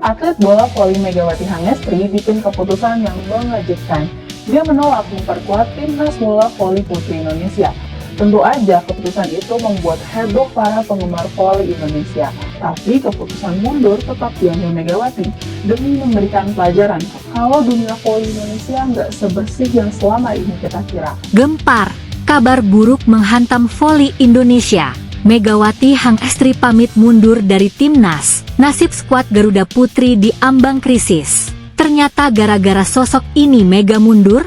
Atlet bola voli Megawati Hangestri bikin keputusan yang mengejutkan. Dia menolak memperkuat timnas bola voli putri Indonesia. Tentu aja keputusan itu membuat heboh para penggemar voli Indonesia. Tapi keputusan mundur tetap diambil Megawati demi memberikan pelajaran kalau dunia voli Indonesia nggak sebersih yang selama ini kita kira. Gempar, kabar buruk menghantam voli Indonesia. Megawati Hangestri pamit mundur dari timnas. Nasib skuad Garuda Putri di ambang krisis. Ternyata gara-gara sosok ini Mega mundur.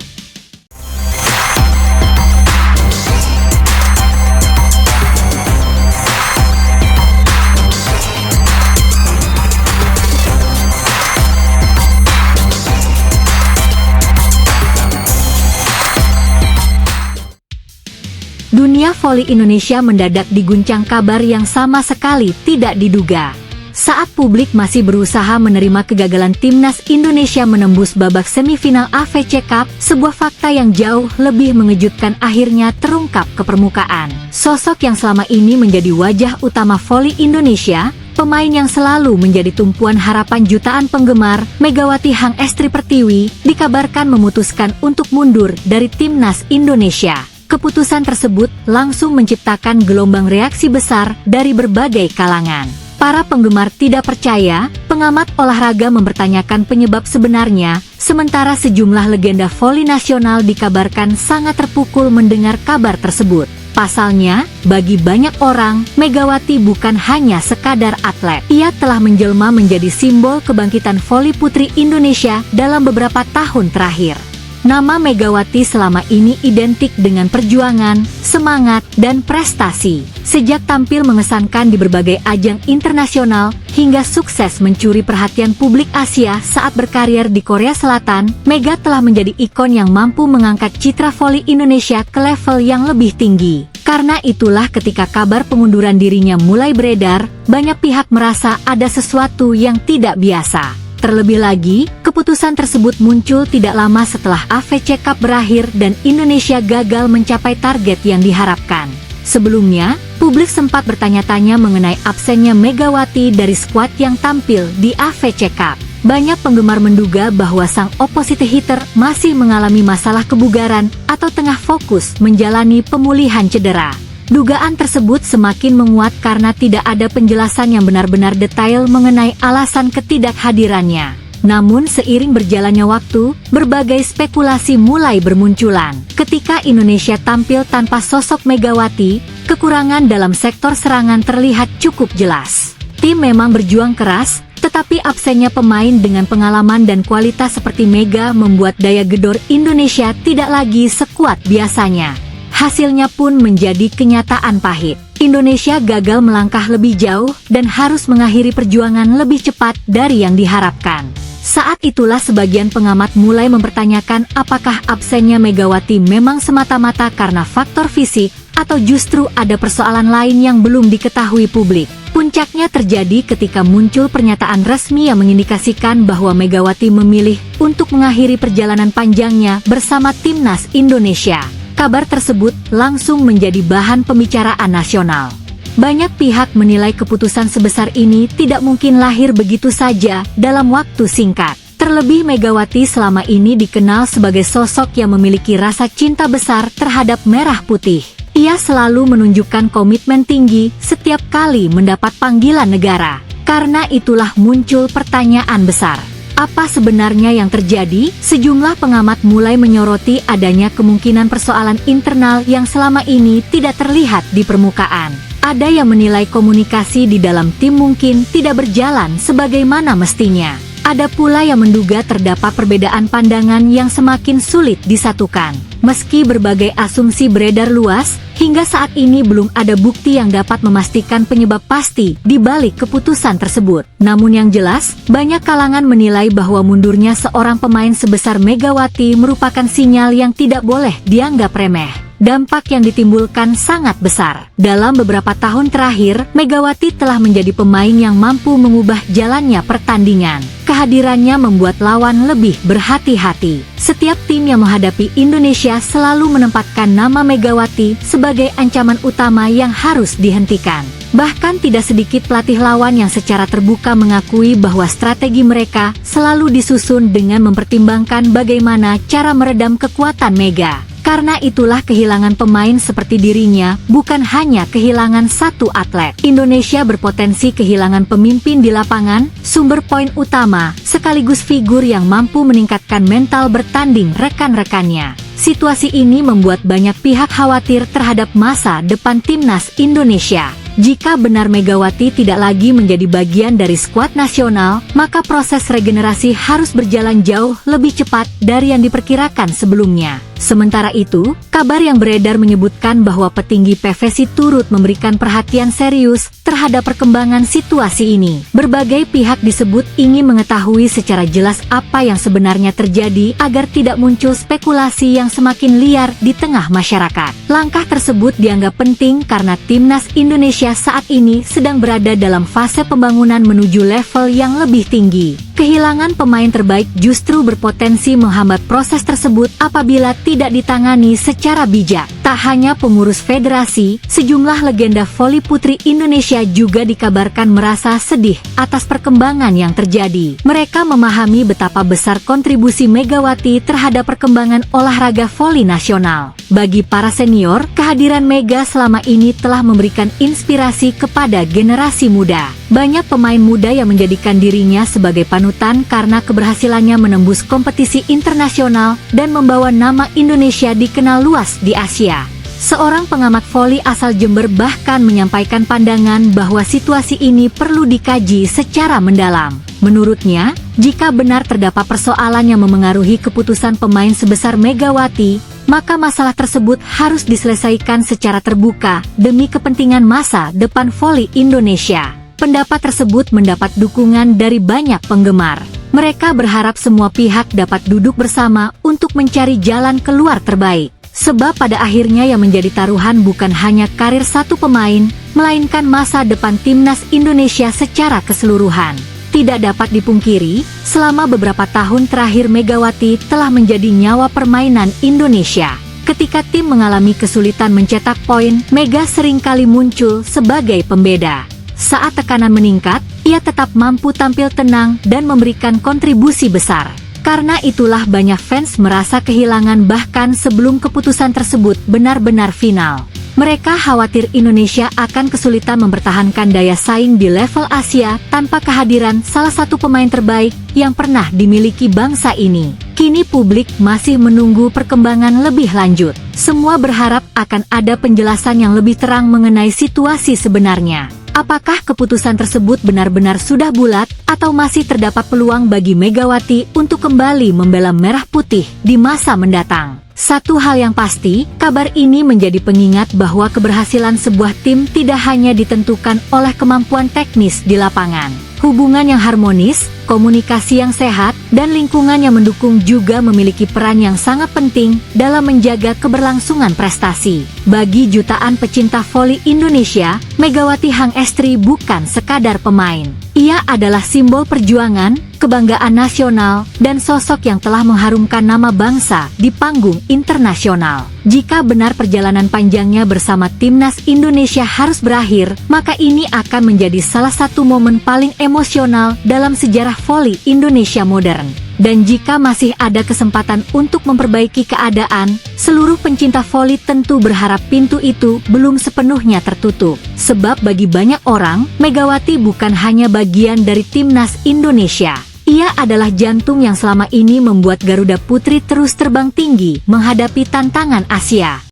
Dunia voli Indonesia mendadak diguncang kabar yang sama sekali tidak diduga. Saat publik masih berusaha menerima kegagalan timnas Indonesia menembus babak semifinal AFC Cup, sebuah fakta yang jauh lebih mengejutkan akhirnya terungkap ke permukaan. Sosok yang selama ini menjadi wajah utama voli Indonesia, pemain yang selalu menjadi tumpuan harapan jutaan penggemar, Megawati Hangestri Pertiwi, dikabarkan memutuskan untuk mundur dari timnas Indonesia. Keputusan tersebut langsung menciptakan gelombang reaksi besar dari berbagai kalangan. Para penggemar tidak percaya, pengamat olahraga mempertanyakan penyebab sebenarnya, sementara sejumlah legenda voli nasional dikabarkan sangat terpukul mendengar kabar tersebut. Pasalnya, bagi banyak orang, Megawati bukan hanya sekadar atlet. Ia telah menjelma menjadi simbol kebangkitan voli putri Indonesia dalam beberapa tahun terakhir. Nama Megawati selama ini identik dengan perjuangan, semangat, dan prestasi. Sejak tampil mengesankan di berbagai ajang internasional, hingga sukses mencuri perhatian publik Asia saat berkarir di Korea Selatan, Mega telah menjadi ikon yang mampu mengangkat citra voli Indonesia ke level yang lebih tinggi. Karena itulah ketika kabar pengunduran dirinya mulai beredar, banyak pihak merasa ada sesuatu yang tidak biasa. Terlebih lagi, keputusan tersebut muncul tidak lama setelah AFC Cup berakhir dan Indonesia gagal mencapai target yang diharapkan. Sebelumnya, publik sempat bertanya-tanya mengenai absennya Megawati dari skuad yang tampil di AFC Cup. Banyak penggemar menduga bahwa sang opposite hitter masih mengalami masalah kebugaran atau tengah fokus menjalani pemulihan cedera. Dugaan tersebut semakin menguat karena tidak ada penjelasan yang benar-benar detail mengenai alasan ketidakhadirannya. Namun seiring berjalannya waktu, berbagai spekulasi mulai bermunculan. Ketika Indonesia tampil tanpa sosok Megawati, kekurangan dalam sektor serangan terlihat cukup jelas. Tim memang berjuang keras, tetapi absennya pemain dengan pengalaman dan kualitas seperti Mega membuat daya gedor Indonesia tidak lagi sekuat biasanya. Hasilnya pun menjadi kenyataan pahit. Indonesia gagal melangkah lebih jauh dan harus mengakhiri perjuangan lebih cepat dari yang diharapkan. Saat itulah sebagian pengamat mulai mempertanyakan apakah absennya Megawati memang semata-mata karena faktor fisik atau justru ada persoalan lain yang belum diketahui publik. Puncaknya terjadi ketika muncul pernyataan resmi yang mengindikasikan bahwa Megawati memilih untuk mengakhiri perjalanan panjangnya bersama timnas Indonesia. Kabar tersebut langsung menjadi bahan pembicaraan nasional. Banyak pihak menilai keputusan sebesar ini tidak mungkin lahir begitu saja dalam waktu singkat. Terlebih Megawati selama ini dikenal sebagai sosok yang memiliki rasa cinta besar terhadap merah putih. Ia selalu menunjukkan komitmen tinggi setiap kali mendapat panggilan negara. Karena itulah muncul pertanyaan besar. Apa sebenarnya yang terjadi? Sejumlah pengamat mulai menyoroti adanya kemungkinan persoalan internal yang selama ini tidak terlihat di permukaan. Ada yang menilai komunikasi di dalam tim mungkin tidak berjalan sebagaimana mestinya. Ada pula yang menduga terdapat perbedaan pandangan yang semakin sulit disatukan. Meski berbagai asumsi beredar luas, hingga saat ini belum ada bukti yang dapat memastikan penyebab pasti di balik keputusan tersebut. Namun yang jelas, banyak kalangan menilai bahwa mundurnya seorang pemain sebesar Megawati merupakan sinyal yang tidak boleh dianggap remeh. Dampak yang ditimbulkan sangat besar. Dalam beberapa tahun terakhir, Megawati telah menjadi pemain yang mampu mengubah jalannya pertandingan. kehadirannya membuat lawan lebih berhati-hati. Setiap tim yang menghadapi Indonesia selalu menempatkan nama Megawati sebagai ancaman utama yang harus dihentikan. Bahkan tidak sedikit pelatih lawan yang secara terbuka mengakui bahwa strategi mereka selalu disusun dengan mempertimbangkan bagaimana cara meredam kekuatan Mega. Karena itulah kehilangan pemain seperti dirinya bukan hanya kehilangan satu atlet. Indonesia berpotensi kehilangan pemimpin di lapangan, sumber poin utama, sekaligus figur yang mampu meningkatkan mental bertanding rekan-rekannya. Situasi ini membuat banyak pihak khawatir terhadap masa depan timnas Indonesia. Jika benar Megawati tidak lagi menjadi bagian dari skuad nasional, maka proses regenerasi harus berjalan jauh lebih cepat dari yang diperkirakan sebelumnya. Sementara itu, kabar yang beredar menyebutkan bahwa petinggi PVSI turut memberikan perhatian serius terhadap perkembangan situasi ini. Berbagai pihak disebut ingin mengetahui secara jelas apa yang sebenarnya terjadi agar tidak muncul spekulasi yang semakin liar di tengah masyarakat. Langkah tersebut dianggap penting karena timnas Indonesia saat ini sedang berada dalam fase pembangunan menuju level yang lebih tinggi. Kehilangan pemain terbaik justru berpotensi menghambat proses tersebut apabila tidak ditangani secara bijak. Tak hanya pengurus federasi, sejumlah legenda voli putri Indonesia juga dikabarkan merasa sedih atas perkembangan yang terjadi. Mereka memahami betapa besar kontribusi Megawati terhadap perkembangan olahraga voli nasional. Bagi para senior, kehadiran Mega selama ini telah memberikan inspirasi kepada generasi muda. Banyak pemain muda yang menjadikan dirinya sebagai panutan karena keberhasilannya menembus kompetisi internasional dan membawa nama Indonesia dikenal luas di Asia. Seorang pengamat voli asal Jember bahkan menyampaikan pandangan bahwa situasi ini perlu dikaji secara mendalam. Menurutnya, jika benar terdapat persoalan yang memengaruhi keputusan pemain sebesar Megawati, maka masalah tersebut harus diselesaikan secara terbuka demi kepentingan masa depan voli Indonesia. Pendapat tersebut mendapat dukungan dari banyak penggemar. Mereka berharap semua pihak dapat duduk bersama untuk mencari jalan keluar terbaik. Sebab pada akhirnya yang menjadi taruhan bukan hanya karir satu pemain, melainkan masa depan timnas Indonesia secara keseluruhan. Tidak dapat dipungkiri, selama beberapa tahun terakhir Megawati telah menjadi nyawa permainan Indonesia. Ketika tim mengalami kesulitan mencetak poin, Mega seringkali muncul sebagai pembeda. Saat tekanan meningkat, ia tetap mampu tampil tenang dan memberikan kontribusi besar. Karena itulah banyak fans merasa kehilangan bahkan sebelum keputusan tersebut benar-benar final. Mereka khawatir Indonesia akan kesulitan mempertahankan daya saing di level Asia tanpa kehadiran salah satu pemain terbaik yang pernah dimiliki bangsa ini. Kini publik masih menunggu perkembangan lebih lanjut. Semua berharap akan ada penjelasan yang lebih terang mengenai situasi sebenarnya. Apakah keputusan tersebut benar-benar sudah bulat, atau masih terdapat peluang bagi Megawati untuk kembali membela merah putih di masa mendatang? Satu hal yang pasti, kabar ini menjadi pengingat bahwa keberhasilan sebuah tim tidak hanya ditentukan oleh kemampuan teknis di lapangan. Hubungan yang harmonis, komunikasi yang sehat, dan lingkungan yang mendukung juga memiliki peran yang sangat penting dalam menjaga keberlangsungan prestasi. Bagi jutaan pecinta voli Indonesia, Megawati Hangestri bukan sekadar pemain. Ia adalah simbol perjuangan, kebanggaan nasional, dan sosok yang telah mengharumkan nama bangsa di panggung internasional. Jika benar perjalanan panjangnya bersama timnas Indonesia harus berakhir, maka ini akan menjadi salah satu momen paling emosional dalam sejarah voli Indonesia modern. Dan jika masih ada kesempatan untuk memperbaiki keadaan, seluruh pencinta voli tentu berharap pintu itu belum sepenuhnya tertutup. Sebab bagi banyak orang, Megawati bukan hanya bagian dari timnas Indonesia. Ia adalah jantung yang selama ini membuat Garuda Putri terus terbang tinggi menghadapi tantangan Asia.